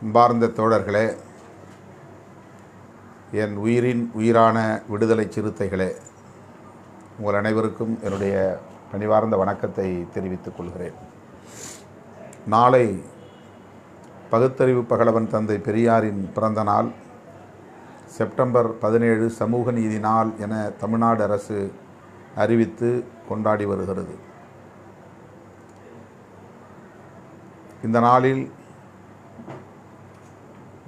அன்பார்ந்த தோழர்களே, என் உயிரின் உயிரான விடுதலை சிறுத்தைகளே, உங்கள் அனைவருக்கும் என்னுடைய பணிவார்ந்த வணக்கத்தை தெரிவித்துக் கொள்கிறேன். நாளை பகுத்தறிவு பகலவன் தந்தை பெரியாரின் பிறந்த நாள். செப்டம்பர் 17 சமூக நீதி நாள் என தமிழ்நாடு அரசு அறிவித்து கொண்டாடி வருகிறது. இந்த நாளில்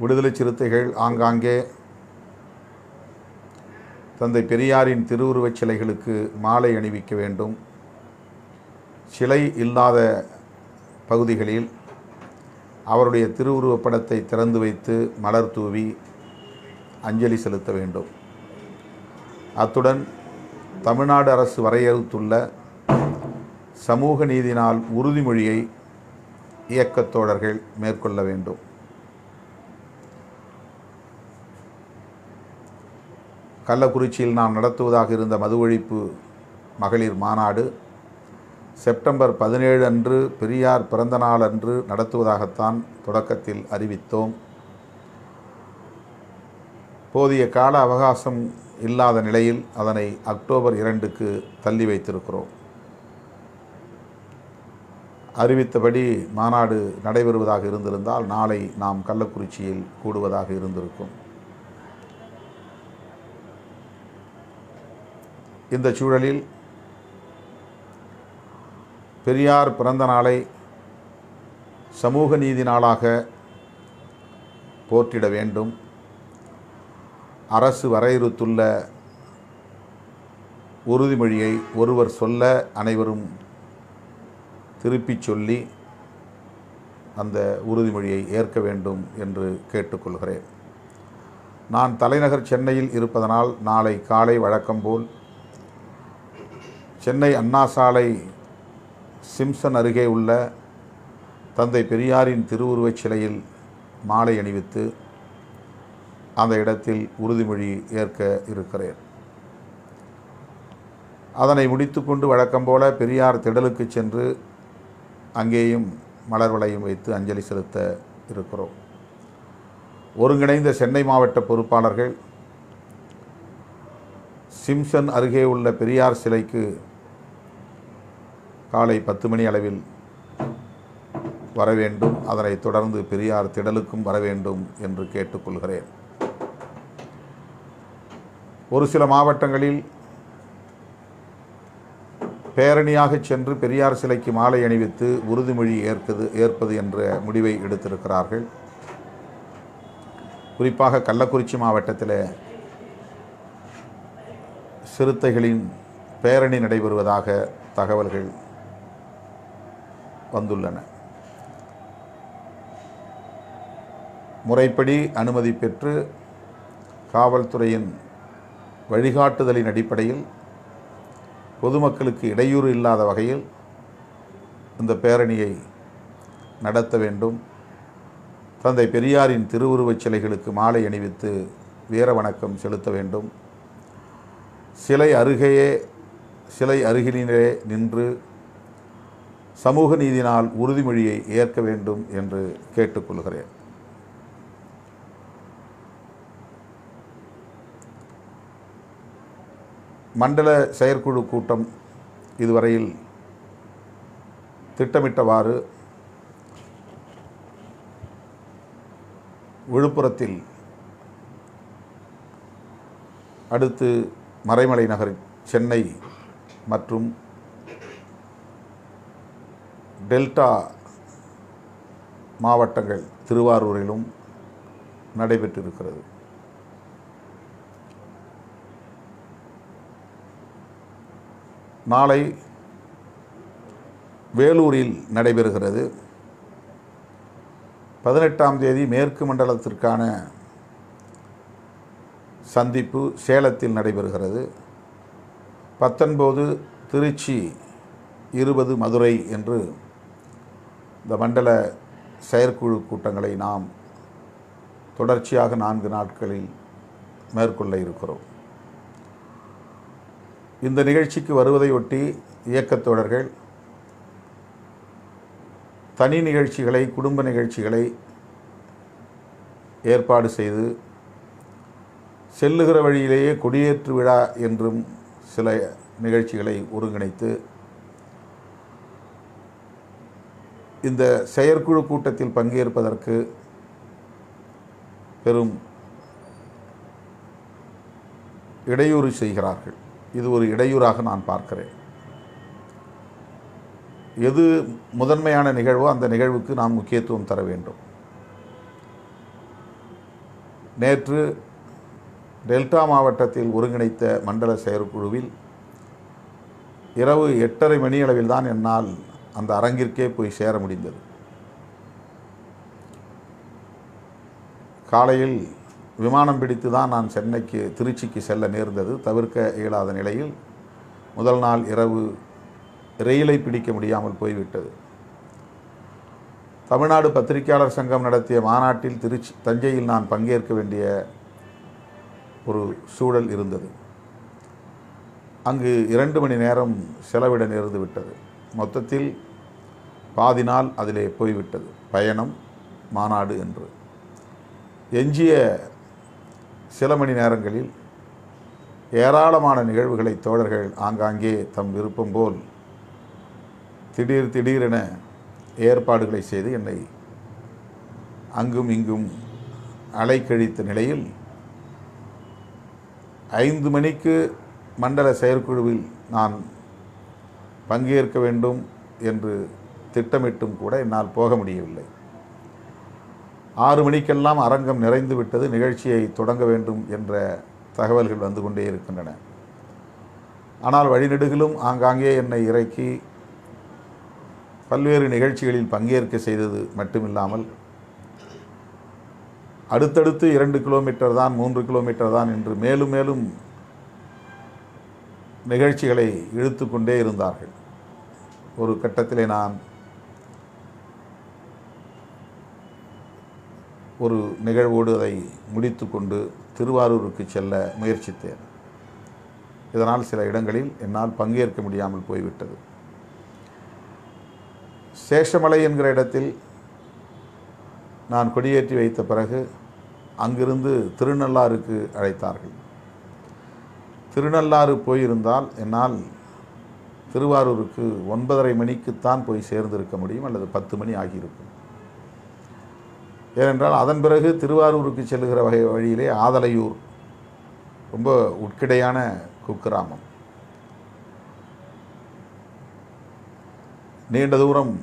விடுதலை சிறுத்தைகள் ஆங்காங்கே தந்தை பெரியாரின் திருவுருவச் சிலைகளுக்கு மாலை அணிவிக்க வேண்டும். சிலை இல்லாத பகுதிகளில் அவருடைய திருவுருவப் படத்தை திறந்து வைத்து மலர் தூவி அஞ்சலி செலுத்த வேண்டும். அத்துடன் தமிழ்நாடு அரசு வரையறுத்துள்ள சமூக நீதி நாள் உறுதிமொழியை இயக்கத் தோழர்கள் மேற்கொள்ள வேண்டும். கள்ளக்குறிச்சியில் நாம் நடத்துவதாக இருந்த மது ஒழிப்பு மகளிர் மாநாடு செப்டம்பர் 17 அன்று பெரியார் பிறந்த நாள் அன்று நடத்துவதாகத்தான் தொடக்கத்தில் அறிவித்தோம். போதிய கால அவகாசம் இல்லாத நிலையில் அதனை அக்டோபர் 2க்கு தள்ளி வைத்திருக்கிறோம். அறிவித்தபடி மாநாடு நடைபெறுவதாக இருந்திருந்தால் நாளை நாம் கள்ளக்குறிச்சியில் கூடுவதாக இருந்திருக்கும். இந்த சூழலில் பெரியார் பிறந்த நாளை சமூக நீதி நாளாக போற்றிட வேண்டும். அரசு வரையறுத்துள்ள உறுதிமொழியை ஒருவர் சொல்ல அனைவரும் திருப்பிச் சொல்லி அந்த உறுதிமொழியை ஏற்க வேண்டும் என்று கேட்டுக்கொள்கிறேன். நான் தலைநகர் சென்னையில் இருப்பதனால் நாளை காலை வழக்கம்போல் சென்னை அண்ணா சாலை சிம்சன் அருகே உள்ள தந்தை பெரியாரின் திருவுருவச் சிலையில் மாலை அணிவித்து அந்த இடத்தில் உறுதிமொழி ஏற்க இருக்கிறேன். அதனை முடித்துக்கொண்டு வழக்கம்போல பெரியார் திடலுக்கு சென்று அங்கேயும் மலர் வளையம் வைத்து அஞ்சலி செலுத்த இருக்கிறோம். ஒருங்கிணைந்த சென்னை மாவட்ட பொறுப்பாளர்கள் சிம்சன் அருகே உள்ள பெரியார் சிலைக்கு காலை 10 மணி அளவில் வர வேண்டும். அதனைத் தொடர்ந்து பெரியார் திடலுக்கும் வர வேண்டும் என்று கேட்டுக்கொள்கிறேன். ஒரு சில மாவட்டங்களில் பேரணியாக சென்று பெரியார் சிலைக்கு மாலை அணிவித்து உறுதிமொழி ஏற்பது என்ற முடிவை எடுத்திருக்கிறார்கள். குறிப்பாக கள்ளக்குறிச்சி மாவட்டத்தில் சிறுத்தைகளின் பேரணி நடைபெறுவதாக தகவல்கள் வந்துள்ளன. முறைப்படி அனுமதி பெற்று காவல்துறையின் வழிகாட்டுதலின் அடிப்படையில் பொதுமக்களுக்கு இடையூறு இல்லாத வகையில் இந்த பேரணியை நடத்த வேண்டும். தந்தை பெரியாரின் திருவுருவச் சிலைகளுக்கு மாலை அணிவித்து வீர வணக்கம் செலுத்த வேண்டும். சிலை அருகிலே நின்று சமூக நீதி நாள் உறுதிமொழியை ஏற்க வேண்டும் என்று கேட்டுக்கொள்கிறேன். மண்டல செயற்குழு கூட்டம் இதுவரையில் திட்டமிட்டவாறு விழுப்புரத்தில், அடுத்து மறைமலை நகர் சென்னை மற்றும் டெல்டா மாவட்டங்கள் திருவாரூரிலும் நடைபெற்றிருக்கிறது. நாளை வேலூரில் நடைபெறுகிறது. 18ஆம் தேதி மேற்கு மண்டலத்திற்கான சந்திப்பு சேலத்தில் நடைபெறுகிறது. 19 திருச்சி, 20 மதுரை என்று இந்த மண்டல செயற்குழு கூட்டங்களை நாம் தொடர்ச்சியாக 4 நாட்களில் மேற்கொள்ள இருக்கிறோம். இந்த நிகழ்ச்சிக்கு வருவதையொட்டி இயக்கத் தோழர்கள் தனி நிகழ்ச்சிகளை, குடும்ப நிகழ்ச்சிகளை ஏற்பாடு செய்து செல்லுகிற வழியிலேயே கொடியேற்று விழா என்றும் சில நிகழ்ச்சிகளை ஒருங்கிணைத்து இந்த செயற்குழு கூட்டத்தில் பங்கேற்பதற்கு பெரும் இடையூறு செய்கிறார்கள். இது ஒரு இடையூறாக நான் பார்க்கிறேன். எது முதன்மையான நிகழ்வோ அந்த நிகழ்வுக்கு நாம் முக்கியத்துவம் தர வேண்டும். நேற்று டெல்டா மாவட்டத்தில் ஒருங்கிணைத்த மண்டல செயற்குழுவில் இரவு 8:30 மணியளவில் தான் என்னால் அந்த அரங்கிற்கே போய் சேர முடிந்தது. காலையில் விமானம் பிடித்து தான் நான் திருச்சிக்கு செல்ல நேர்ந்தது. தவிர்க்க இயலாத நிலையில் முதல் நாள் இரவு ரயிலை பிடிக்க முடியாமல் போய்விட்டது. தமிழ்நாடு பத்திரிகையாளர் சங்கம் நடத்திய மாநாட்டில் தஞ்சையில் நான் பங்கேற்க வேண்டிய ஒரு சூழல் இருந்தது. அங்கு 2 மணி நேரம் செலவிட நேர்ந்து விட்டது. மொத்தத்தில் பாதி நாள் அதிலே போய்விட்டது. பயணம், மாநாடு என்று. எஞ்சிய சில மணி நேரங்களில் ஏராளமான நிகழ்வுகளை தோழர்கள் ஆங்காங்கே தம் விருப்பம் போல் திடீரென ஏற்பாடுகளை செய்து என்னை அங்கும் இங்கும் அலைக்கழித்த நிலையில் 5 மணிக்கு மண்டல செயற்குழுவில் நான் பங்கேற்க வேண்டும் என்று திட்டமிட்டும் கூட என்னால் போக முடியவில்லை. 6 மணிக்கெல்லாம் அரங்கம் நிறைந்து விட்டது. நிகழ்ச்சியை தொடங்க வேண்டும் என்ற தகவல்கள் வந்து கொண்டே இருக்கின்றன. ஆனால் வழிநெடுகிலும் ஆங்காங்கே என்னை இறக்கி பல்வேறு நிகழ்ச்சிகளில் பங்கேற்க செய்தது மட்டுமில்லாமல் அடுத்தடுத்து 2 கிலோமீட்டர் தான், 3 கிலோமீட்டர் தான் என்று மேலும் மேலும் நிகழ்ச்சிகளை இழுத்து கொண்டே இருந்தார்கள். ஒரு கட்டத்திலே நான் ஒரு நிகழ்வோடு அதை முடித்து கொண்டு திருவாரூருக்கு செல்ல முயற்சித்தேன். இதனால் சில இடங்களில் என்னால் பங்கேற்க முடியாமல் போய்விட்டது. சேஷமலை என்கிற இடத்தில் நான் கொடியேற்றி வைத்த பிறகு அங்கிருந்து திருநள்ளாறுக்கு அழைத்தார்கள். திருநள்ளாறு போயிருந்தால் என்னால் திருவாரூருக்கு 9:30 மணிக்குத்தான் போய் சேர்ந்திருக்க முடியும், அல்லது 10 மணி ஆகியிருக்கும். ஏனென்றால் அதன் பிறகு திருவாரூருக்கு செல்லுகிற வழியிலே ஆதலையூர் ரொம்ப உட்கிடையான குக்கிராமம். நீண்ட தூரம்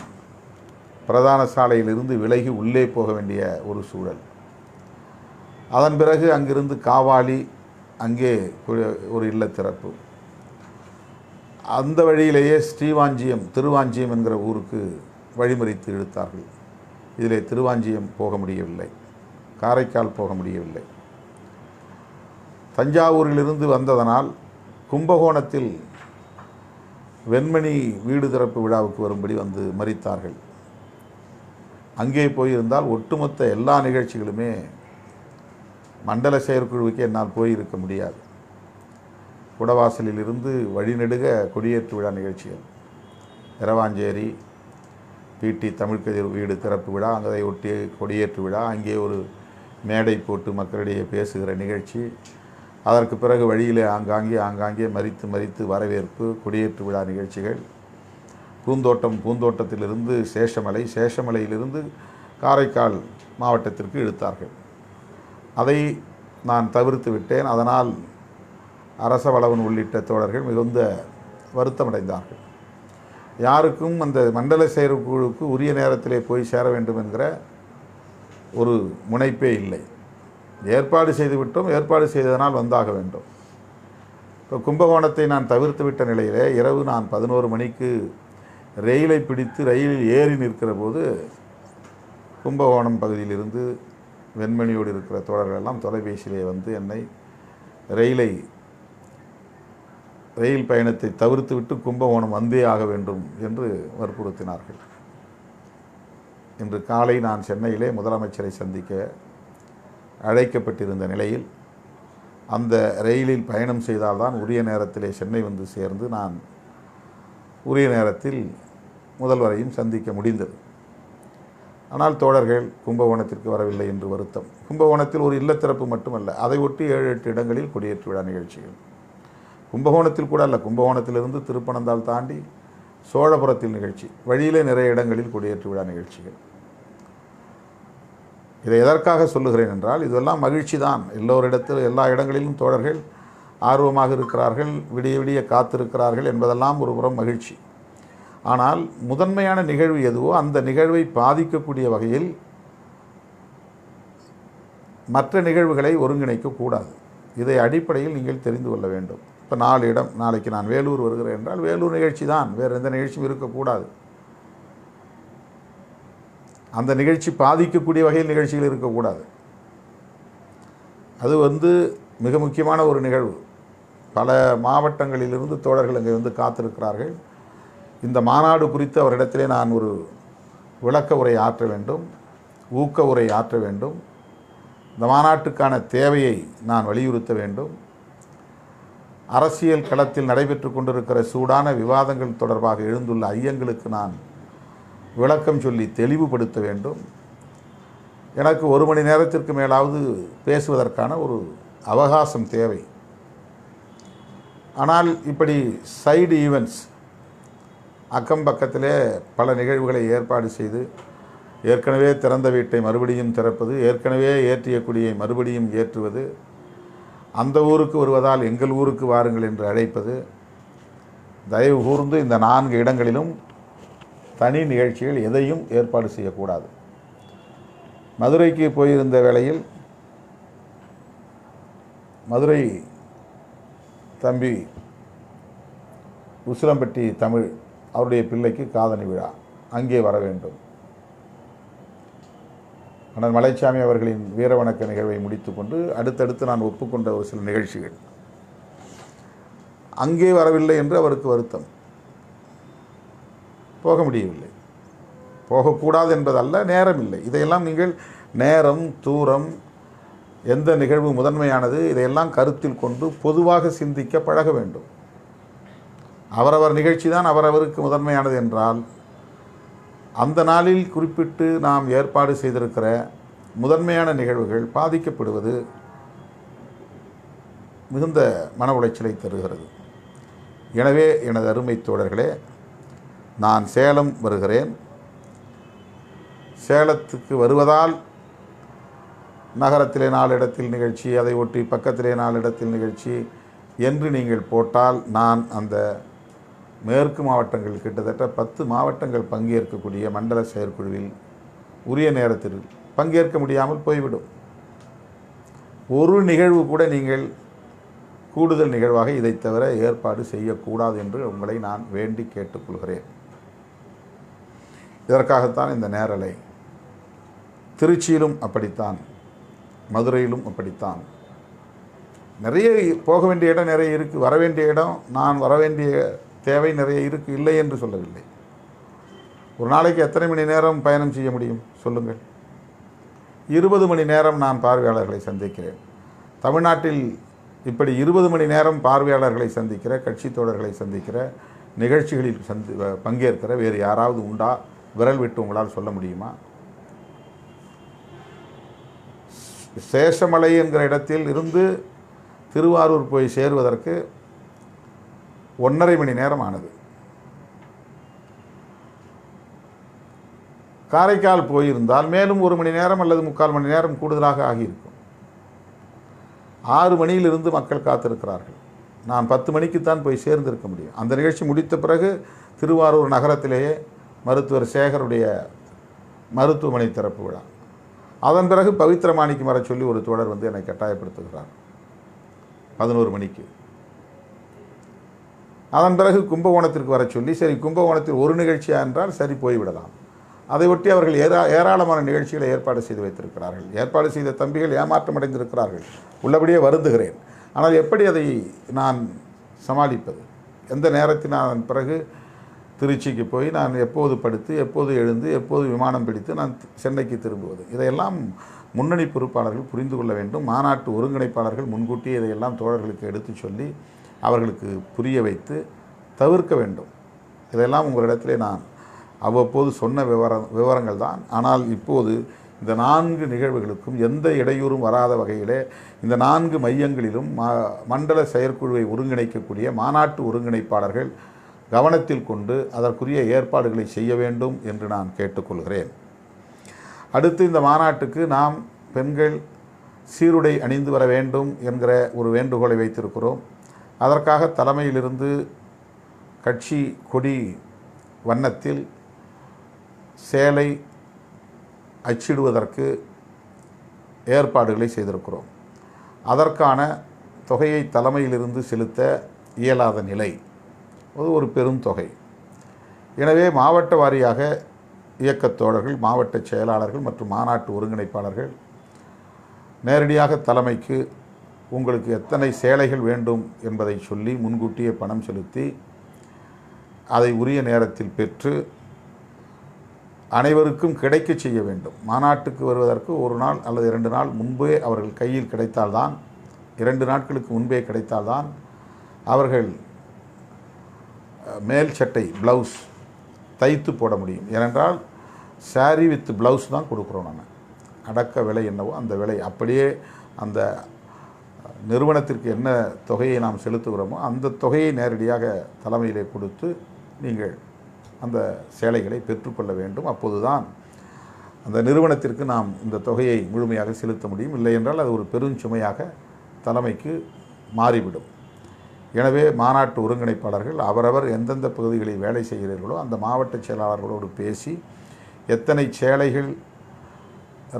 பிரதான சாலையிலிருந்து விலகி உள்ளே போக வேண்டிய ஒரு சூழல். அதன் பிறகு அங்கிருந்து காவாலி, அங்கே ஒரு இல்ல திறப்பு. அந்த வழியிலேயே திருவாஞ்சியம் என்கிற ஊருக்கு வழிமறித்து இழுத்தார்கள். இதிலே திருவாஞ்சியம் போக முடியவில்லை, காரைக்கால் போக முடியவில்லை. தஞ்சாவூரிலிருந்து வந்ததனால் கும்பகோணத்தில் வெண்மணி வீடு திறப்பு விழாவுக்கு வரும்படி வந்து மறித்தார்கள். அங்கே போயிருந்தால் ஒட்டுமொத்த எல்லா நிகழ்ச்சிகளுமே மண்டல செயற்குழுவுக்கு என்னால் போயிருக்க முடியாது. குடவாசலில் இருந்து வழிநெடுக கொடியேற்று விழா நிகழ்ச்சிகள், இரவாஞ்சேரி பிடி தமிழ்கதிர் வீடு திறப்பு விழா, அங்கே ஒட்டி கொடியேற்று விழா, அங்கே ஒரு மேடை போட்டு மக்களிடையே பேசுகிற நிகழ்ச்சி, அதற்கு பிறகு வழியிலே ஆங்காங்கே மறித்து வரவேற்பு, கொடியேற்று விழா நிகழ்ச்சிகள், பூந்தோட்டத்திலிருந்து சேஷமலையிலிருந்து காரைக்கால் மாவட்டத்திற்கு இழுத்தார்கள். அதை நான் தவிர்த்து விட்டேன். அதனால் அரச வளவன் உள்ளிட்ட தோழர்கள் மிகுந்த வருத்தமடைந்தார்கள். யாருக்கும் அந்த மண்டல செயற்குழுவுக்கு உரிய நேரத்திலே போய் சேர வேண்டும் என்கிற ஒரு முனைப்பே இல்லை. ஏற்பாடு செய்துவிட்டோம், ஏற்பாடு செய்ததனால் வந்தாக வேண்டும். இப்போ கும்பகோணத்தை நான் தவிர்த்து விட்ட நிலையிலே இரவு நான் 11 மணிக்கு ரயிலை பிடித்து ரயிலில் ஏறி நிற்கிற போது கும்பகோணம் பகுதியிலிருந்து வெண்மணியோடு இருக்கிற தோழர்கள் எல்லாம் தொலைபேசியிலே வந்து என்னை ரயில் பயணத்தை தவிர்த்துவிட்டு கும்பகோணம் வந்தே ஆக வேண்டும் என்று வற்புறுத்தினார்கள். இன்று காலை நான் சென்னையிலே முதலமைச்சரை சந்திக்க அழைக்கப்பட்டிருந்த நிலையில் அந்த ரயிலில் பயணம் செய்தால்தான் உரிய நேரத்திலே சென்னை வந்து சேர்ந்து நான் உரிய நேரத்தில் முதல்வரையும் சந்திக்க முடிந்தது. ஆனால் தோழர்கள் கும்பகோணத்திற்கு வரவில்லை என்று வருத்தம். கும்பகோணத்தில் ஒரு இல்லத்திறப்பு மட்டுமல்ல, அதை ஒட்டி 7-8 இடங்களில் கொடியேற்று விழா நிகழ்ச்சிகள். கும்பகோணத்தில் கூட அல்ல, கும்பகோணத்திலிருந்து திருப்பனந்தாள் தாண்டி சோழபுரத்தில் நிகழ்ச்சி, வழியிலே நிறைய இடங்களில் கொடியேற்று விழா நிகழ்ச்சிகள். இதை எதற்காக சொல்லுகிறேன் என்றால், இதெல்லாம் மகிழ்ச்சி தான். எல்லோரிடத்தில் எல்லா இடங்களிலும் தோழர்கள் ஆர்வமாக இருக்கிறார்கள், விடிய விடிய காத்திருக்கிறார்கள் என்பதெல்லாம் ஒரு புறம் மகிழ்ச்சி. ஆனால் முதன்மையான நிகழ்வு எதுவோ அந்த நிகழ்வை பாதிக்கக்கூடிய வகையில் மற்ற நிகழ்வுகளை ஒருங்கிணைக்கக்கூடாது. இதை அடிப்படையில் நீங்கள் தெரிந்து கொள்ள வேண்டும். இப்போ 4 இடம், நாளைக்கு நான் வேலூர் வருகிறேன் என்றால் வேலூர் நிகழ்ச்சி தான், வேறு எந்த நிகழ்ச்சியும் இருக்கக்கூடாது. அந்த நிகழ்ச்சி பாதிக்கக்கூடிய வகையில் நிகழ்ச்சிகள் இருக்கக்கூடாது. அது மிக முக்கியமான ஒரு நிகழ்வு. பல மாவட்டங்களிலிருந்து தோழர்கள் அங்கே காத்திருக்கிறார்கள். இந்த மாநாடு குறித்து அவரிடத்திலே நான் ஒரு விளக்க உரை ஆற்ற வேண்டும், ஊக்க உரை ஆற்ற வேண்டும். இந்த மாநாட்டுக்கான தேவையை நான் வலியுறுத்த வேண்டும். அரசியல் களத்தில் நடைபெற்று கொண்டிருக்கிற சூடான விவாதங்கள் தொடர்பாக எழுந்துள்ள ஐயங்களுக்கு நான் விளக்கம் சொல்லி தெளிவுபடுத்த வேண்டும். எனக்கு 1 மணி நேரத்திற்கு மேலாவது பேசுவதற்கான ஒரு அவகாசம் தேவை. ஆனால் இப்படி சைடு ஈவெண்ட்ஸ், அக்கம் பக்கத்திலே பல நிகழ்வுகளை ஏற்பாடு செய்து, ஏற்கனவே திறந்த வீட்டை மறுபடியும் திறப்பது, ஏற்கனவே ஏற்றிய கொடியை மறுபடியும் ஏற்றுவது, அந்த ஊருக்கு வருவதால் எங்கள் ஊருக்கு வாருங்கள் என்று அழைப்பது, தயவு கூர்ந்து இந்த 4 இடங்களிலும் தனி நிகழ்ச்சிகள் எதையும் ஏற்பாடு செய்யக்கூடாது. மதுரைக்கு போயிருந்த வேளையில் மதுரை தம்பி உசிலம்பட்டி தமிழ் அவருடைய பிள்ளைக்கு காதணி விழா, அங்கே வர வேண்டும். அண்ணன் மலைச்சாமி அவர்களின் வீரவணக்க நிகழ்வை முடித்துக்கொண்டு அடுத்தடுத்து நான் ஒப்புக்கொண்ட ஒரு சில நிகழ்ச்சிகள் அங்கே வரவில்லை என்று அவருக்கு வருத்தம். போக முடியவில்லை. போகக்கூடாது என்பதல்ல, நேரம் இல்லை. இதையெல்லாம் நீங்கள் நேரம், தூரம், எந்த நிகழ்வு முதன்மையானது, இதையெல்லாம் கருத்தில் கொண்டு பொதுவாக சிந்திக்க பழக வேண்டும். அவரவர் நிகழ்ச்சி தான் அவரவருக்கு முதன்மையானது என்றால், அந்த நாளில் குறிப்பிட்டு நாம் ஏற்பாடு செய்திருக்கிற முதன்மையான நிகழ்வுகள் பாதிக்கப்படுவது மிகுந்த மன உளைச்சலை தருகிறது. எனவே எனது அருமை தோழர்களே, நான் சேலம் வருகிறேன். சேலத்துக்கு வருவதால் நகரத்திலே 4 இடத்தில் நிகழ்ச்சி, அதை ஒட்டி பக்கத்திலே 4 இடத்தில் நிகழ்ச்சி என்று நீங்கள் போட்டால், நான் அந்த மேற்கு மாவட்டங்கள் கிட்டத்தட்ட 10 மாவட்டங்கள் பங்கேற்கக்கூடிய மண்டல செயற்குழுவில் உரிய நேரத்தில் பங்கேற்க முடியாமல் போய்விடும். ஒரு நிகழ்வு கூட நீங்கள் கூடுதல் நிகழ்வாக இதை தவிர ஏற்பாடு செய்யக்கூடாது என்று உங்களை நான் வேண்டி கேட்டுக்கொள்கிறேன். இதற்காகத்தான் இந்த நேரலை. திருச்சியிலும் அப்படித்தான், மதுரையிலும் அப்படித்தான். நிறைய போக வேண்டிய இடம் நிறைய இருக்குது, வர வேண்டிய இடம், நான் வர வேண்டிய தேவை நிறைய இருக்குது, இல்லை என்று சொல்லவில்லை. ஒரு நாளைக்கு எத்தனை மணி நேரம் பயணம் செய்ய முடியும் சொல்லுங்கள்? 20 மணி நேரம் நான் பார்வையாளர்களை சந்திக்கிறேன். தமிழ்நாட்டில் இப்படி 20 மணி நேரம் பார்வையாளர்களை சந்திக்கிற, கட்சி தோழர்களை சந்திக்கிற, நிகழ்ச்சிகளில் பங்கேற்கிற வேறு யாராவது உண்டா? விரல் விட்டு உங்களால் சொல்ல முடியுமா? சேஷமலை என்கிற இடத்தில் இருந்து திருவாரூர் போய் சேருவதற்கு 1.5 மணி நேரம் ஆனது. காரைக்கால் போயிருந்தால் மேலும் 1 மணி நேரம் அல்லது 3/4 மணி நேரம் கூடுதலாக ஆகியிருக்கும். 6 மணியிலிருந்து மக்கள் காத்திருக்கிறார்கள். நான் 10 மணிக்குத்தான் போய் சேர்ந்திருக்க முடியும். அந்த நிகழ்ச்சி முடித்த பிறகு திருவாரூர் நகரத்திலேயே மருத்துவர் சேகருடைய மருத்துவமனை திறப்பு விழா. அதன் பிறகு பவித்ரமாணிக்கு வர சொல்லி ஒரு தோழர் என்னை கட்டாயப்படுத்துகிறார் 11 மணிக்கு. அதன் பிறகு கும்பகோணத்திற்கு வர சொல்லி, சரி கும்பகோணத்தில் ஒரு நிகழ்ச்சியா என்றால் சரி போய்விடலாம். அதை ஒட்டி அவர்கள் ஏராளமான நிகழ்ச்சிகளை ஏற்பாடு செய்து வைத்திருக்கிறார்கள். ஏற்பாடு செய்த தம்பிகள் ஏமாற்றமடைந்திருக்கிறார்கள். உள்ளபடியே வருந்துகிறேன். ஆனால் எப்படி அதை நான் சமாளிப்பது? எந்த நேரத்தில் நான் பிறகு திருச்சிக்கு போய் நான் எப்போது படுத்து, எப்போது எழுந்து, எப்போது விமானம் பிடித்து நான் சென்னைக்கு திரும்புவது? இதையெல்லாம் முன்னணி பொறுப்பாளர்கள் புரிந்து கொள்ள வேண்டும். மாநாட்டு ஒருங்கிணைப்பாளர்கள் முன்கூட்டியே இதையெல்லாம் தோழர்களுக்கு எடுத்து சொல்லி அவர்களுக்கு புரிய வைத்து தவிர்க்க வேண்டும். இதெல்லாம் உங்களிடத்திலே நான் அவ்வப்போது சொன்ன விவரங்கள் தான். ஆனால் இப்போது இந்த 4 நிகழ்வுகளுக்கும் எந்த இடையூறும் வராத வகையிலே இந்த 4 மையங்களிலும் மண்டல செயற்குழுவை ஒருங்கிணைக்கக்கூடிய மாநாட்டு ஒருங்கிணைப்பாளர்கள் கவனத்தில் கொண்டு அதற்குரிய ஏற்பாடுகளை செய்ய வேண்டும் என்று நான் கேட்டுக்கொள்கிறேன். அடுத்து இந்த மாநாட்டுக்கு நாம் பெண்கள் சீருடை அணிந்து வர வேண்டும் என்கிற ஒரு வேண்டுகோளை வைத்திருக்கிறோம். அதற்காக தலைமையிலிருந்து கட்சி கொடி வண்ணத்தில் சேலை அச்சிடுவதற்கு ஏற்பாடுகளை செய்திருக்கிறோம். அதற்கான தொகையை தலைமையிலிருந்து செலுத்த இயலாத நிலை, அது ஒரு பெரும் தொகை. எனவே மாவட்ட வாரியாக இயக்கத் தோழர்கள், மாவட்ட செயலாளர்கள் மற்றும் மாநாட்டு ஒருங்கிணைப்பாளர்கள் நேரடியாக தலைமைக்கு உங்களுக்கு எத்தனை சேலைகள் வேண்டும் என்பதை சொல்லி முன்கூட்டியே பணம் செலுத்தி அதை உரிய நேரத்தில் பெற்று அனைவருக்கும் கிடைக்க செய்ய வேண்டும். மாநாட்டுக்கு வருவதற்கு 1 நாள் அல்லது 2 நாள் முன்பே அவர்கள் கையில் கிடைத்தால்தான், 2 நாட்களுக்கு முன்பே கிடைத்தால்தான் அவர்கள் மேல் சட்டை ப்ளவுஸ் தைத்து போட முடியும். ஏனென்றால் சாரி வித் ப்ளவுஸ் தான் கொடுக்குறோம். நாங்கள் அடக்க விலை என்னவோ அந்த விலை அப்படியே அந்த நிறுவனத்திற்கு என்ன தொகையை நாம் செலுத்துகிறோமோ அந்த தொகையை நேரடியாக தலைமையிலே கொடுத்து நீங்கள் அந்த சேலைகளை பெற்றுக்கொள்ள வேண்டும். அப்போது தான் அந்த நிறுவனத்திற்கு நாம் இந்த தொகையை முழுமையாக செலுத்த முடியும். இல்லை என்றால் அது ஒரு பெருஞ்சுமையாக தலைமைக்கு மாறிவிடும். எனவே மாநாட்டு ஒருங்கிணைப்பாளர்கள் அவரவர் எந்தெந்த பகுதிகளில் வேலை செய்கிறீர்களோ அந்த மாவட்ட செயலாளர்களோடு பேசி எத்தனை சேலைகள்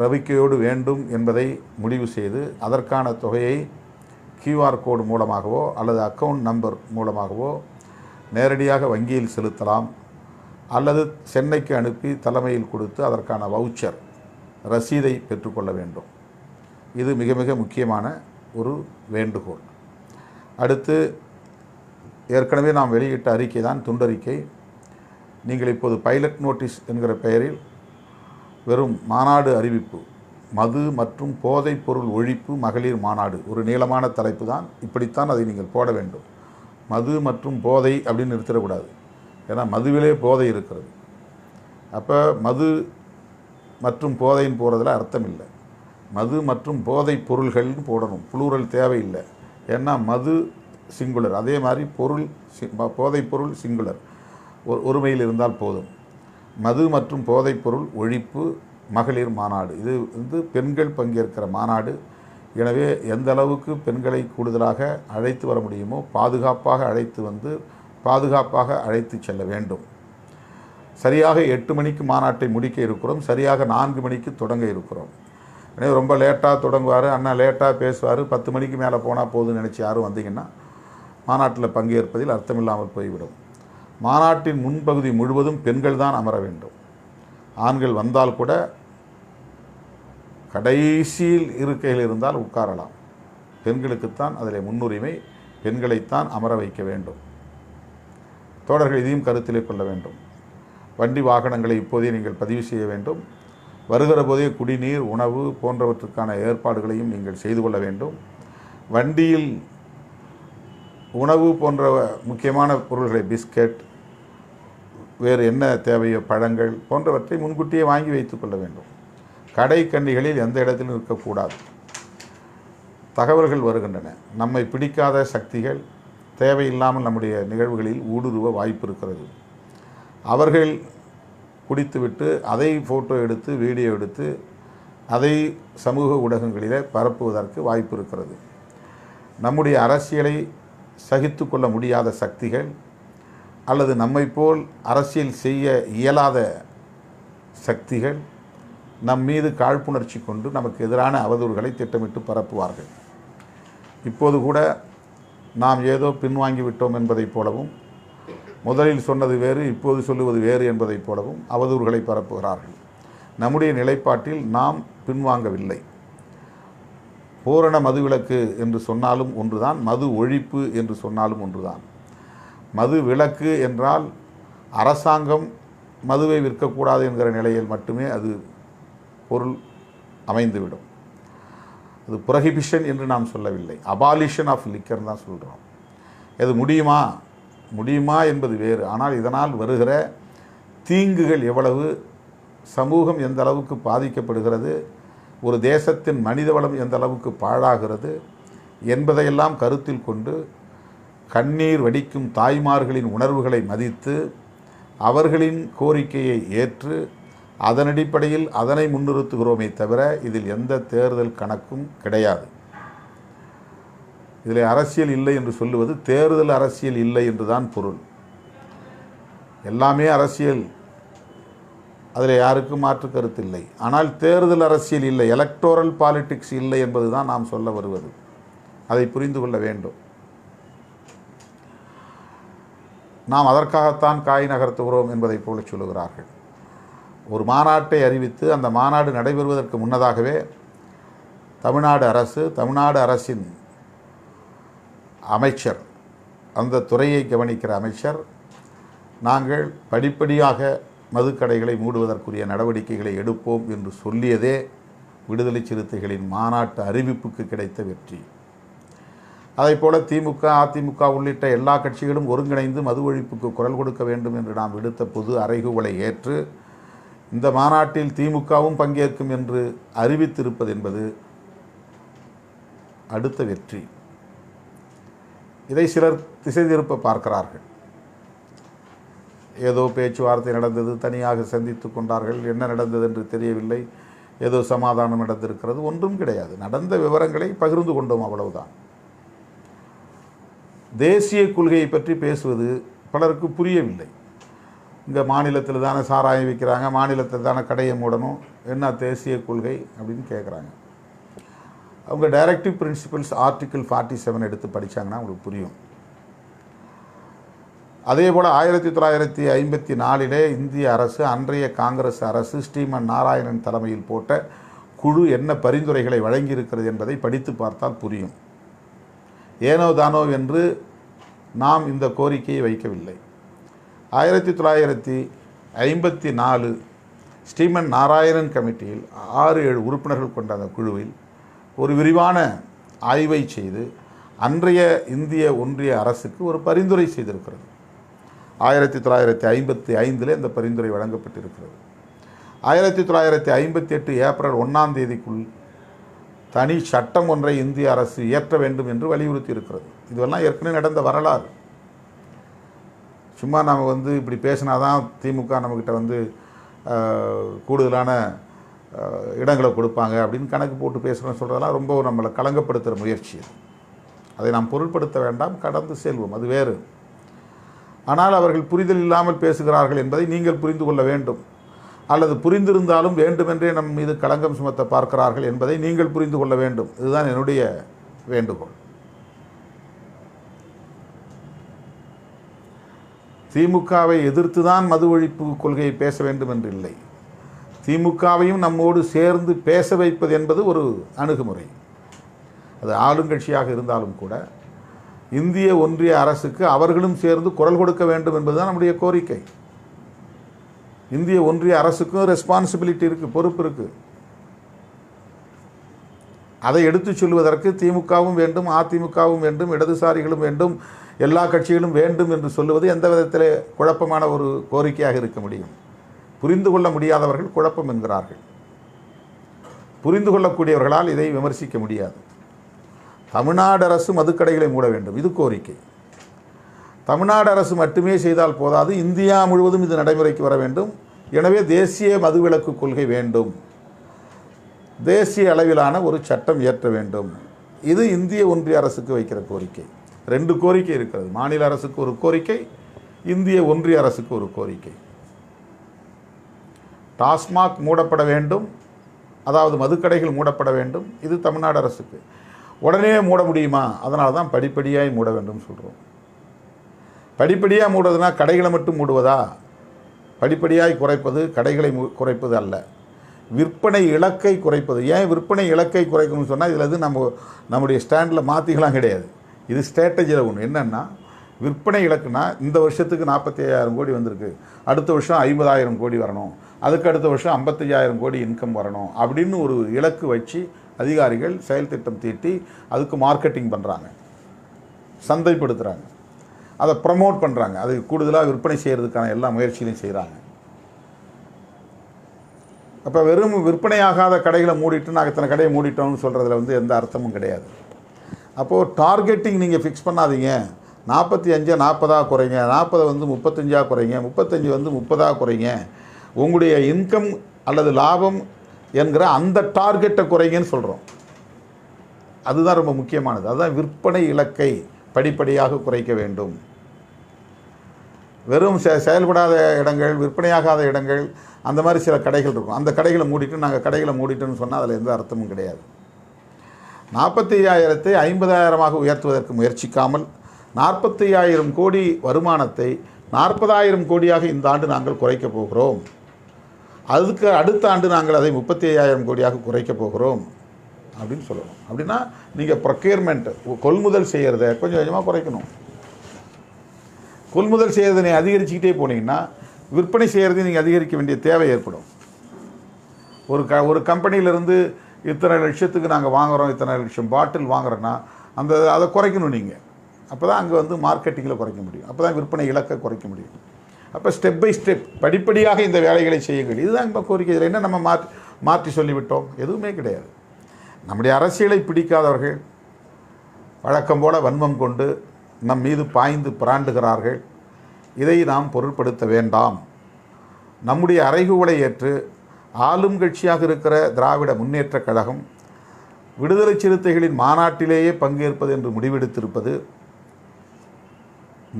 ரவிக்கையோடு வேண்டும் என்பதை முடிவு செய்து அதற்கான தொகையை QR கோடு மூலமாகவோ அல்லது அக்கவுண்ட் நம்பர் மூலமாகவோ நேரடியாக வங்கியில் செலுத்தலாம், அல்லது சென்னைக்கு அனுப்பி தலைமையில் கொடுத்து அதற்கான வவுச்சர் ரசீதை பெற்றுக்கொள்ள வேண்டும். இது மிக மிக முக்கியமான ஒரு வேண்டுகோள். அடுத்து ஏற்கனவே நாம் வெளியிட்ட அறிக்கை தான் துண்டறிக்கை. நீங்கள் இப்போது பைலட் நோட்டீஸ் என்கிற பெயரில் வெறும் மாநாடு அறிவிப்பு, மது மற்றும் போதைப் பொருள் ஒழிப்பு மகளிர் மாநாடு, ஒரு நீளமான தலைப்பு தான். இப்படித்தான் அதை நீங்கள் போட வேண்டும். மது மற்றும் போதை அப்படின்னு நிறுத்திடக்கூடாது. ஏன்னா மதுவிலே போதை இருக்கிறது. அப்போ மது மற்றும் போதைன்னு போகிறதுல அர்த்தம் இல்லை. மது மற்றும் போதைப் பொருள்கள்னு போடணும். ப்ளூரல் தேவையில்லை. ஏன்னா மது சிங்குலர், அதே மாதிரி பொருள் போதைப் பொருள் சிங்குலர், ஒருமையில் இருந்தால் போதும். மது மற்றும் போதைப் பொருள் ஒழிப்பு மகளிர் மாநாடு, இது பெண்கள் பங்கேற்கிற மாநாடு. எனவே எந்த அளவுக்கு பெண்களை கூடுதலாக அழைத்து வர முடியுமோ பாதுகாப்பாக அழைத்து வந்து பாதுகாப்பாக அழைத்து செல்ல வேண்டும். சரியாக 8 மணிக்கு மாநாட்டை முடிக்க இருக்கிறோம். சரியாக 4 மணிக்கு தொடங்க இருக்கிறோம். எனவே ரொம்ப லேட்டாக தொடங்குவார், அண்ணா லேட்டாக பேசுவார், 10 மணிக்கு மேலே போனால் போதும்னு நினச்சி யாரும் வந்தீங்கன்னா மாநாட்டில் பங்கேற்பதில் அர்த்தமில்லாமல் போய்விடும். மாநாட்டின் முன்பகுதி முழுவதும் பெண்கள் தான் அமர வேண்டும். ஆண்கள் வந்தால் கூட கடைசியில் இருக்கையில் இருந்தால் உட்காரலாம். பெண்களுக்குத்தான் அதில் முன்னுரிமை. பெண்களைத்தான் அமர வைக்க வேண்டும். தோழர்கள் இதையும் கருத்திலே கொள்ள வேண்டும். வண்டி வாகனங்களை இப்போதே நீங்கள் பதிவு செய்ய வேண்டும். வருகிற போதே குடிநீர், உணவு போன்றவற்றுக்கான ஏற்பாடுகளையும் நீங்கள் செய்து கொள்ள வேண்டும். வண்டியில் உணவு போன்ற முக்கியமான பொருள்களை, பிஸ்கட், வேறு என்ன தேவையோ பழங்கள் போன்றவற்றை முன்கூட்டியே வாங்கி வைத்து கொள்ள வேண்டும். கடை கண்ணிகளில் எந்த இடத்திலும் இருக்கக்கூடாது. தகவல்கள் வருகின்றன. நம்மை பிடிக்காத சக்திகள் தேவையில்லாமல் நம்முடைய நிகழ்வுகளில் ஊடுருவ வாய்ப்பு இருக்கிறது. அவர்கள் குடித்துவிட்டு அதை ஃபோட்டோ எடுத்து வீடியோ எடுத்து அதை சமூக ஊடகங்களில் பரப்புவதற்கு வாய்ப்பு இருக்கிறது. நம்முடைய அரசியலை சகித்து கொள்ள முடியாத சக்திகள் அல்லது நம்மை போல் அரசியல் செய்ய இயலாத சக்திகள் நம் மீது காழ்ப்புணர்ச்சி கொண்டு நமக்கு எதிரான அவதூறுகளை திட்டமிட்டு பரப்புவார்கள். இப்போது கூட நாம் ஏதோ பின்வாங்கிவிட்டோம் என்பதைப் போலவும், முதலில் சொன்னது வேறு இப்போது சொல்லுவது வேறு என்பதைப் போலவும் அவதூறுகளை பரப்புகிறார்கள். நம்முடைய நிலைப்பாட்டில் நாம் பின்வாங்கவில்லை. பூரண மதுவிலக்கு என்று சொன்னாலும் ஒன்றுதான், மது ஒழிப்பு என்று சொன்னாலும் ஒன்றுதான். மது விலக்கு என்றால் அரசாங்கம் மதுவை விற்கக்கூடாது என்கிற நிலையில் மட்டுமே அது பொருள் அமைந்துவிடும். அது புரஹிபிஷன் என்று நாம் சொல்லவில்லை, அபாலிஷன் ஆஃப் லிக்கர் தான் சொல்கிறோம். இது முடியுமா என்பது வேறு. ஆனால் இதனால் வருகிற தீங்குகள் எவ்வளவு, சமூகம் எந்த அளவுக்கு பாதிக்கப்படுகிறது, ஒரு தேசத்தின் மனித வளம் எந்த அளவுக்கு பாழாகிறது என்பதையெல்லாம் கருத்தில் கொண்டு கண்ணீர் வடிக்கும் தாய்மார்களின் உணர்வுகளை மதித்து அவர்களின் கோரிக்கையை ஏற்று அதன் அடிப்படையில் அதனை முன்னிறுத்துகிறோமே தவிர இதில் எந்த தேர்தல் கணக்கும் கிடையாது. இதில் அரசியல் இல்லை என்று சொல்லுவது தேர்தல் அரசியல் இல்லை என்றுதான் பொருள். எல்லாமே அரசியல், அதில் யாருக்கும் மாற்று கருத்து இல்லை. ஆனால் தேர்தல் அரசியல் இல்லை, எலக்டோரல் பாலிடிக்ஸ் இல்லை என்பதுதான் நாம் சொல்ல வருவது. அதை புரிந்து கொள்ள வேண்டும். நாம் அதற்காகத்தான் காய் நகர்த்துகிறோம் என்பதை போல சொல்லுகிறார்கள். ஒரு மாநாட்டை அறிவித்து அந்த மாநாடு நடைபெறுவதற்கு முன்னதாகவே தமிழ்நாடு அரசின் அமைச்சர், அந்த துறையை கவனிக்கிற அமைச்சர், நாங்கள் படிப்படியாக மதுக்கடைகளை மூடுவதற்குரிய நடவடிக்கைகளை எடுப்போம் என்று சொல்லியதே விடுதலை சிறுத்தைகளின் மாநாட்டு அறிவிப்புக்கு கிடைத்த வெற்றி. அதைப்போல திமுக, அதிமுக உள்ளிட்ட எல்லா கட்சிகளும் ஒருங்கிணைந்து மது ஒழிப்புக்கு குரல் கொடுக்க வேண்டும் என்று நாம் விடுத்த பொது அறைகூவலை ஏற்று இந்த மாநாட்டில் திமுகவும் பங்கேற்கும் என்று அறிவித்திருப்பது என்பது அடுத்த வெற்றி. இதை சிலர் திசை திருப்ப பார்க்கிறார்கள். ஏதோ பேச்சுவார்த்தை நடந்தது, தனியாக சந்தித்து கொண்டார்கள், என்ன நடந்தது என்று தெரியவில்லை, ஏதோ சமாதானம் நடந்திருக்கிறது, ஒன்றும் கிடையாது. நடந்த விவரங்களை பகிர்ந்து கொண்டோம், அவ்வளவுதான். தேசிய கொள்கையை பற்றி பேசுவது பலருக்கு புரியவில்லை. இங்கே மாநிலத்தில் தானே சாராயம் விற்கிறாங்க, மாநிலத்தில் தானே கடையை மூடணும், என்ன தேசிய கொள்கை அப்படின்னு கேட்குறாங்க. அவங்க டைரக்டிவ் பிரின்சிபல்ஸ் ஆர்டிக்கிள் 47 எடுத்து படித்தாங்கன்னா அவங்களுக்கு புரியும். அதே போல் 1954 இந்திய அரசு, அன்றைய காங்கிரஸ் அரசு ஸ்ரீமன் நாராயணன் தலைமையில் போட்ட குழு என்ன பரிந்துரைகளை வழங்கியிருக்கிறது என்பதை படித்து பார்த்தால் புரியும். ஏனோ தானோ என்று நாம் இந்த கோரிக்கையை வைக்கவில்லை. 1954 ஸ்ரீமன் நாராயணன் கமிட்டியில் 6-7 உறுப்பினர்கள் கொண்ட அந்த குழுவில் ஒரு விரிவான ஆய்வை செய்து அன்றைய இந்திய ஒன்றிய அரசுக்கு ஒரு பரிந்துரை செய்திருக்கிறது. 1955 இந்த பரிந்துரை வழங்கப்பட்டிருக்கிறது. 1958 ஏப்ரல் 1 தனி சட்டம் ஒன்றை இந்திய அரசு இயற்ற வேண்டும் என்று வலியுறுத்தி இருக்கிறது. இதுவெல்லாம் ஏற்கனவே நடந்த வரலாறு. சும்மா நாம் இப்படி பேசினாதான் திமுக நம்மக்கிட்ட கூடுதலான இடங்களை கொடுப்பாங்க அப்படின்னு கணக்கு போட்டு பேசுகிறோன்னு சொல்கிறதெல்லாம் ரொம்ப நம்மளை களங்கப்படுத்துகிற முயற்சி. அதை நாம் பொருட்படுத்த வேண்டாம், கடந்து செல்வோம், அது வேறு. ஆனால் அவர்கள் புரிதல் இல்லாமல் பேசுகிறார்கள் என்பதை நீங்கள் புரிந்து கொள்ள வேண்டும். அல்லது புரிந்திருந்தாலும் வேண்டுமென்றே நம் மீது களங்கம் சுமத்த பார்க்கிறார்கள் என்பதை நீங்கள் புரிந்து கொள்ள வேண்டும். இதுதான் என்னுடைய வேண்டுகோள். திமுகவை எதிர்த்து தான் மது ஒழிப்பு கொள்கையை பேச வேண்டும் என்று இல்லை. திமுகவையும் நம்மோடு சேர்ந்து பேச வைப்பது என்பது ஒரு அணுகுமுறை. அது ஆளுங்கட்சியாக இருந்தாலும் கூட இந்திய ஒன்றிய அரசுக்கு அவர்களும் சேர்ந்து குரல் கொடுக்க வேண்டும் என்பதுதான் நம்முடைய கோரிக்கை. இந்திய ஒன்றிய அரசுக்கும் ரெஸ்பான்சிபிலிட்டி இருக்குது, பொறுப்பு இருக்குது. அதை எடுத்துச் சொல்வதற்கு திமுகவும் வேண்டும், அதிமுகவும் வேண்டும், இடதுசாரிகளும் வேண்டும், எல்லா கட்சிகளும் வேண்டும் என்று சொல்லுவது எந்த விதத்தில் குழப்பமான ஒரு கோரிக்கையாக இருக்க முடியும்? புரிந்து கொள்ள முடியாதவர்கள் குழப்பம் என்கிறார்கள். புரிந்து கொள்ளக்கூடியவர்களால் இதை விமர்சிக்க முடியாது. தமிழ்நாடு அரசு மதுக்கடைகளை மூட வேண்டும், இது கோரிக்கை. தமிழ்நாடு அரசு மட்டுமே செய்தால் போதாது, இந்தியா முழுவதும் இது நடைமுறைக்கு வர வேண்டும். எனவே தேசிய மதுவிலக்கு கொள்கை வேண்டும், தேசிய அளவிலான ஒரு சட்டம் இயற்ற வேண்டும். இது இந்திய ஒன்றிய அரசுக்கு வைக்கிற கோரிக்கை. 2 கோரிக்கை இருக்கிறது. மாநில அரசுக்கு ஒரு கோரிக்கை, இந்திய ஒன்றிய அரசுக்கு ஒரு கோரிக்கை. டாஸ்மாக் மூடப்பட வேண்டும், அதாவது மதுக்கடைகள் மூடப்பட வேண்டும், இது தமிழ்நாடு அரசுக்கு. உடனே மூட முடியுமா? அதனால தான் படிப்படியாக மூட வேண்டும் சொல்கிறோம். படிப்படியாக மூடுறதுனா கடைகளை மட்டும் மூடுவதா? படிப்படியாக குறைப்பது கடைகளை குறைப்பது அல்ல, விற்பனை இலக்கை குறைப்பது. ஏன் விற்பனை இலக்கை குறைக்கணும்னு சொன்னால் இதில் நம்முடைய ஸ்டாண்டில் மாற்றிக்கலாம் கிடையாது. இது ஸ்ட்ராட்டஜியில் ஒன்று. என்னென்னா விற்பனை இலக்குனா இந்த வருஷத்துக்கு 45,000 கோடி வந்திருக்கு, அடுத்த வருஷம் 50,000 கோடி வரணும், அதுக்கு அடுத்த வருஷம் 55,000 கோடி இன்கம் வரணும் அப்படின்னு ஒரு இலக்கு வச்சு அதிகாரிகள் செயல் திட்டம் தீட்டி அதுக்கு மார்க்கெட்டிங் பண்ணுறாங்க, சந்தைப்படுத்துகிறாங்க, அதை ப்ரமோட் பண்ணுறாங்க, அது கூடுதலாக விற்பனை செய்கிறதுக்கான எல்லா முயற்சிகளையும் செய்கிறாங்க. அப்போ வெறும் விற்பனையாகாத கடைகளை மூடிட்டு நாங்கள் இத்தனை கடையை மூடிட்டோம்னு சொல்கிறதுல வந்து எந்த அர்த்தமும் கிடையாது. அப்போது டார்கெட்டிங் நீங்கள் ஃபிக்ஸ் பண்ணாதீங்க. 45 40 குறைங்க, 40 வந்து 35 குறைங்க, 35 வந்து 30 குறைங்க. உங்களுடைய இன்கம் அல்லது லாபம் என்கிற அந்த டார்கெட்டை குறைங்கன்னு சொல்கிறோம். அதுதான் ரொம்ப முக்கியமானது. அதுதான் விற்பனை இலக்கை படிப்படியாக குறைக்க வேண்டும். வெறும் செயல்படாத இடங்கள், விற்பனையாகாத இடங்கள், அந்த மாதிரி சில கடைகள் இருக்கும். அந்த கடைகளை மூடிட்டு நாங்கள் கடைகளை மூடிட்டோன்னு சொன்னால் அதில் எந்த அர்த்தமும் கிடையாது. 45,000 50,000 உயர்த்துவதற்கு முயற்சிக்காமல் 45,000 கோடி வருமானத்தை 40,000 கோடியாக இந்த ஆண்டு நாங்கள் குறைக்கப் போகிறோம். அதுக்கு அடுத்த ஆண்டு நாங்கள் அதை 35,000 கோடியாக குறைக்கப் போகிறோம் அப்படின்னு சொல்லணும். அப்படின்னா நீங்கள் ப்ரொக்யூர்மெண்ட் கொள்முதல் செய்கிறத கொஞ்சம் கொஞ்சமாக குறைக்கணும். கொள்முதல் செய்கிறத நீங்கள் அதிகரிச்சுக்கிட்டே போனீங்கன்னா விற்பனை செய்கிறதை நீங்கள் அதிகரிக்க வேண்டிய தேவை ஏற்படும். ஒரு கம்பெனியிலேருந்து இத்தனை லட்சத்துக்கு நாங்கள் வாங்குகிறோம், இத்தனை லட்சம் பாட்டில் வாங்குறோன்னா அதை குறைக்கணும் நீங்கள். அப்போ தான் அங்கே வந்து மார்க்கெட்டிங்கில் குறைக்க முடியும். அப்போ தான் விற்பனை இலக்கை குறைக்க முடியும். அப்போ ஸ்டெப் பை ஸ்டெப் படிப்படியாக இந்த வேலைகளை செய்யுங்கள். இதுதான் இப்போ கோரிக்கை. இதில் என்ன நம்ம மாற்றி சொல்லிவிட்டோம்? எதுவுமே கிடையாது. நம்முடைய அரசியலை பிடிக்காதவர்கள் வழக்கம் போல வன்மம் கொண்டு நம் மீது பாய்ந்து பிராண்டுகிறார்கள். இதை நாம் பொருட்படுத்த வேண்டாம். நம்முடைய அறைகூவலை ஏற்று ஆளும் கட்சியாக இருக்கிற திராவிட முன்னேற்றக் கழகம் விடுதலை சிறுத்தைகளின் மாநாட்டிலேயே பங்கேற்பது என்று முடிவெடுத்திருப்பது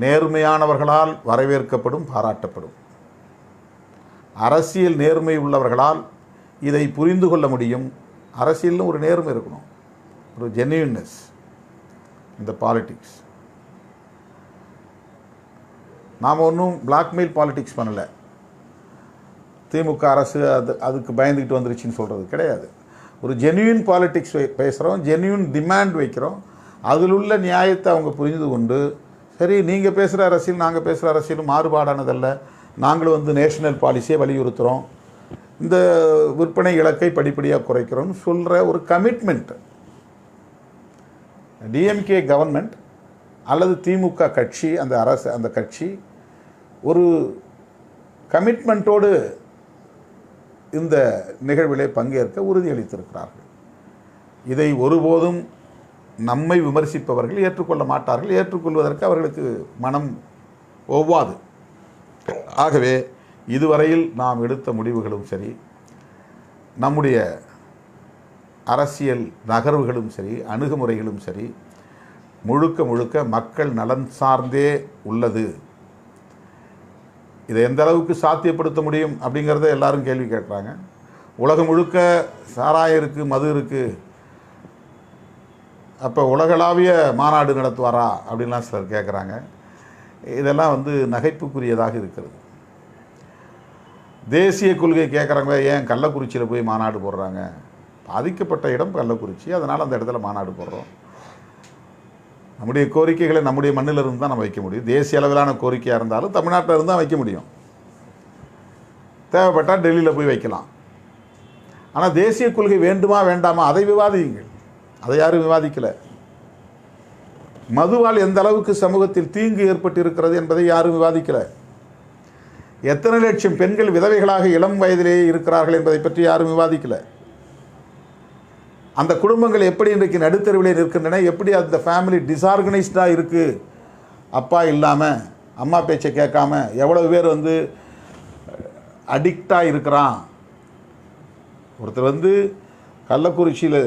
நேர்மையானவர்களால் வரவேற்கப்படும், பாராட்டப்படும். அரசியல் நேர்மை உள்ளவர்களால் இதை புரிந்து கொள்ள முடியும். அரசியலில் ஒரு நேர்மை இருக்கணும், ஒரு ஜென்யூன்னஸ் இந்த பாலிட்டிக்ஸ். நாம் ஒன்றும் பிளாக்மெயில் பாலிட்டிக்ஸ் பண்ணலை. திமுக அரசு அதுக்கு பயந்துக்கிட்டு வந்துருச்சுன்னு சொல்கிறது கிடையாது. ஒரு ஜென்யூன் பாலிட்டிக்ஸ் பேசுகிறோம், ஜென்யூன் டிமாண்ட் வைக்கிறோம். அதில் உள்ள நியாயத்தை அவங்க புரிந்து கொண்டு, சரி நீங்கள் பேசுகிற அரசியல் நாங்கள் பேசுகிற அரசியலும் மாறுபாடானதல்ல, நாங்களும் வந்து நேஷனல் பாலிசியை வலியுறுத்துகிறோம், இந்த விற்பனை இலக்கை படிப்படியாக குறைக்கிறோம்னு சொல்கிற ஒரு கமிட்மெண்ட் டிஎம்கே கவர்மெண்ட் அல்லது திமுக கட்சி, அந்த அரசு, அந்த கட்சி ஒரு கமிட்மெண்ட்டோடு இந்த நிகழ்விலே பங்கேற்க உறுதியளித்திருக்கிறார்கள். இதை ஒருபோதும் நம்மை விமர்சிப்பவர்கள் ஏற்றுக்கொள்ள மாட்டார்கள். ஏற்றுக்கொள்வதற்கு அவர்களுக்கு மனம் ஒவ்வாது. ஆகவே இதுவரையில் நாம் எடுத்த முடிவுகளும் சரி, நம்முடைய அரசியல் நகர்வுகளும் சரி, அணுகுமுறைகளும் சரி, முழுக்க முழுக்க மக்கள் நலன் சார்ந்தே உள்ளது. இதை எந்த அளவுக்கு சாத்தியப்படுத்த முடியும் அப்படிங்கிறத எல்லாரும் கேள்வி கேட்குறாங்க. உலகம் முழுக்க சாராயம் இருக்குது, மது இருக்குது, அப்போ உலகளாவிய மாநாடு நடத்துவாரா அப்படின்லாம் சிலர் கேட்குறாங்க. இதெல்லாம் வந்து நகைப்புக்குரியதாக இருக்கிறது. தேசிய கொள்கை கேட்குறவங்க ஏன் கள்ளக்குறிச்சியில் போய் மாநாடு போடுறாங்க? பாதிக்கப்பட்ட இடம் கள்ளக்குறிச்சி, அதனால் அந்த இடத்துல மாநாடு போடுறோம். நம்முடைய கோரிக்கைகளை நம்முடைய மண்ணில் இருந்து தான் நம்ம வைக்க முடியும். தேசிய அளவிலான கோரிக்கையாக இருந்தாலும் தமிழ்நாட்டில் இருந்து தான் வைக்க முடியும். தேவைப்பட்டால் டெல்லியில் போய் வைக்கலாம். ஆனால் தேசிய கொள்கை வேண்டுமா வேண்டாமா அதை விவாதியுங்கள். அதை யாரும் விவாதிக்கலை. மதுவால் எந்த அளவுக்கு சமூகத்தில் தீங்கு ஏற்பட்டு இருக்கிறது என்பதை யாரும் விவாதிக்கலை. எத்தனை லட்சம் பெண்கள் விதவைகளாக இளம் வயதிலேயே இருக்கிறார்கள் என்பதை பற்றி யாரும் விவாதிக்கலை. அந்த குடும்பங்கள் எப்படி இன்றைக்கு நடுத்தருவிலே நிற்கின்றன, எப்படி அந்த ஃபேமிலி டிஸ்ஆர்கனைஸ்டாக இருக்குது, அப்பா இல்லாமல் அம்மா பேச்சை கேட்காம எவ்வளவு பேர் வந்து அடிக்டாக இருக்கிறான். ஒருத்தர் வந்து கள்ளக்குறிச்சியில்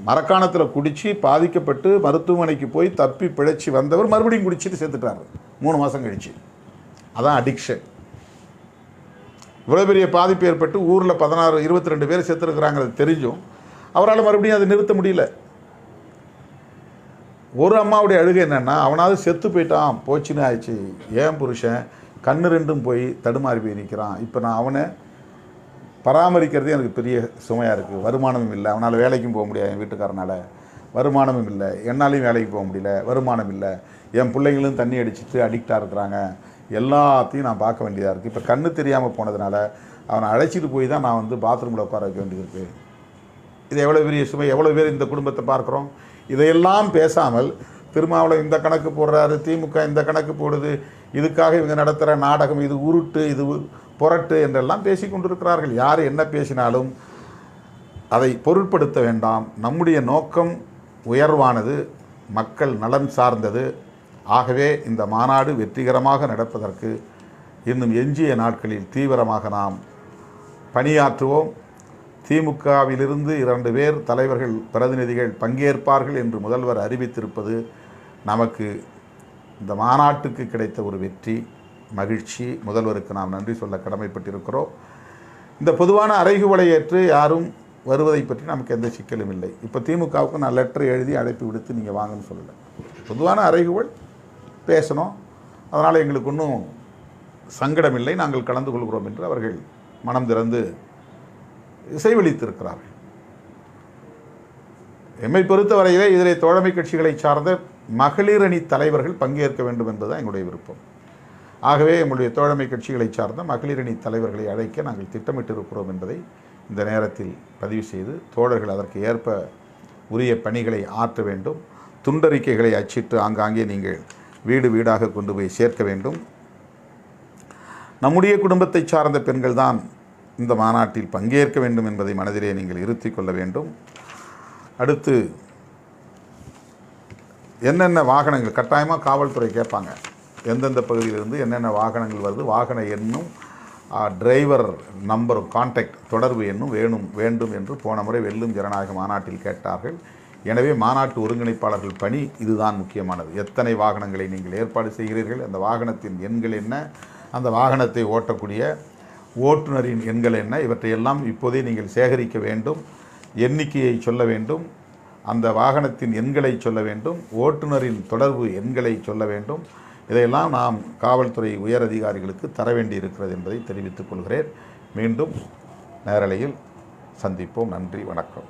மரக்காணத்தில் குடித்து பாதிக்கப்பட்டு மருத்துவமனைக்கு போய் தப்பி பிழைச்சி வந்தவர் மறுபடியும் குடிச்சிட்டு சேர்த்துட்டார் 3 மாதம் கழிச்சு. அதான் அடிக்ஷன். இவ்வளோ பெரிய பாதிப்பு ஏற்பட்டு ஊரில் 22 பேர் செத்துருக்குறாங்கிறது தெரிஞ்சும் அவரால் மறுபடியும் அதை நிறுத்த முடியல. ஒரு அம்மாவுடைய அழுகை என்னென்னா, அவனாவது செத்து போயிட்டான், போச்சுன்னு ஆயிடுச்சு, ஏன் புருஷன் கண்ணு ரெண்டும் போய் தடுமாறி போய் நிற்கிறான், இப்போ நான் அவனை பராமரிக்கிறதே எனக்கு பெரிய சுமையாக இருக்குது, வருமானமும் இல்லை, அவனால் வேலைக்கும் போக முடியாது, என் வீட்டுக்காரனால் வருமானமும் இல்லை, என்னாலையும் வேலைக்கு போக முடியல, வருமானம் இல்லை, என் பிள்ளைங்களும் தண்ணி அடிச்சுட்டு அடிக்டாக இருக்கிறாங்க, எல்லாத்தையும் நான் பார்க்க வேண்டியதாக இருக்குது. இப்போ கண்ணு தெரியாமல் போனதுனால அவனை அழைச்சிட்டு போய் தான் நான் வந்து பாத்ரூமில் உட்கார வைக்க வேண்டியது இருக்குது. இது எவ்வளோ பெரிய சுமை, எவ்வளோ பேர் இந்த குடும்பத்தை பார்க்குறோம். இதையெல்லாம் பேசாமல் திருமாவளவன் இந்த கணக்கு போடுறாரு, திமுக இந்த கணக்கு போடுது, இதுக்காக இவங்க நடத்துகிற நாடகம், இது உருட்டு, இது புரட்டு என்றெல்லாம் பேசிக் கொண்டிருக்கிறார்கள். யார் என்ன பேசினாலும் அதை பொருட்படுத்த வேண்டாம். நம்முடைய நோக்கம் உயர்வானது, மக்கள் நலன் சார்ந்தது. ஆகவே இந்த மாநாடு வெற்றிகரமாக நடப்பதற்கு இன்னும் எஞ்சிய நாட்களில் தீவிரமாக நாம் பணியாற்றுவோம். திமுகவிலிருந்து 2 பேர் தலைவர்கள் பிரதிநிதிகள் பங்கேற்பார்கள் என்று முதல்வர் அறிவித்திருப்பது நமக்கு இந்த மாநாட்டுக்கு கிடைத்த ஒரு வெற்றி, மகிழ்ச்சி. முதல்வருக்கு நாம் நன்றி சொல்ல கடமைப்பட்டிருக்கிறோம். இந்த பொதுவான அறைகூவலை ஏற்று யாரும் வருவதை பற்றி நமக்கு எந்த சிக்கலும் இல்லை. இப்போ திமுகவுக்கு நான் லெட்டர் எழுதி அழைப்பு விடுத்து நீங்கள் வாங்கன்னு சொல்லலை. பொதுவான அறைகூவல் பேசணும், அதனால் எங்களுக்கு ஒன்றும் சங்கடம் இல்லை, நாங்கள் கலந்து கொள்கிறோம் என்று அவர்கள் மனம் திறந்து இசைவளித்திருக்கிறார்கள். எம்மை பொறுத்தவரையிலே இதிலே தோழமை கட்சிகளை சார்ந்த மகளிர் அணி தலைவர்கள் பங்கேற்க வேண்டும் என்பதுதான் எங்களுடைய விருப்பம். ஆகவே எங்களுடைய தோழமை கட்சிகளை சார்ந்த மகளிர் அணி தலைவர்களை அழைக்க நாங்கள் திட்டமிட்டிருக்கிறோம் என்பதை இந்த நேரத்தில் பதிவு செய்து, தோழர்கள் அதற்கு ஏற்ப உரிய பணிகளை ஆற்ற வேண்டும். துண்டறிக்கைகளை அச்சிட்டு ஆங்காங்கே நீங்கள் வீடு வீடாக கொண்டு போய் சேர்க்க வேண்டும். நம்முடைய குடும்பத்தை சார்ந்த பெண்கள் தான் இந்த மாநாட்டில் பங்கேற்க வேண்டும் என்பதை மனதிலே நீங்கள் இருத்தி கொள்ள வேண்டும். அடுத்து என்னென்ன வாகனங்கள் கட்டாயமாக காவல்துறை கேட்பாங்க, எந்தெந்த பகுதியிலிருந்து என்னென்ன வாகனங்கள் வருது, வாகன எண்ணும் டிரைவர் நம்பரும் கான்டாக்ட் தொடர்பு எண்ணும் வேண்டும் என்று போன முறை வெல்லும் ஜனநாயக மாநாட்டில் கேட்டார்கள். எனவே மாநாட்டு ஒருங்கிணைப்பாளர்கள் பணி இதுதான் முக்கியமானது. எத்தனை வாகனங்களை நீங்கள் ஏற்பாடு செய்கிறீர்கள், அந்த வாகனத்தின் எண்கள் என்ன, அந்த வாகனத்தை ஓட்டக்கூடிய ஓட்டுநரின் எண்கள் என்ன, இவற்றையெல்லாம் இப்போதே நீங்கள் சேகரிக்க வேண்டும். எண்ணிக்கையை சொல்ல வேண்டும், அந்த வாகனத்தின் எண்களை சொல்ல வேண்டும், ஓட்டுநரின் தொடர்பு எண்களை சொல்ல வேண்டும். இதையெல்லாம் நாம் காவல்துறை உயர் அதிகாரிகளுக்கு தர வேண்டி இருக்கிறது என்பதை தெரிவித்துக் கொள்கிறேன். மீண்டும் நேரலையில் சந்திப்போம். நன்றி, வணக்கம்.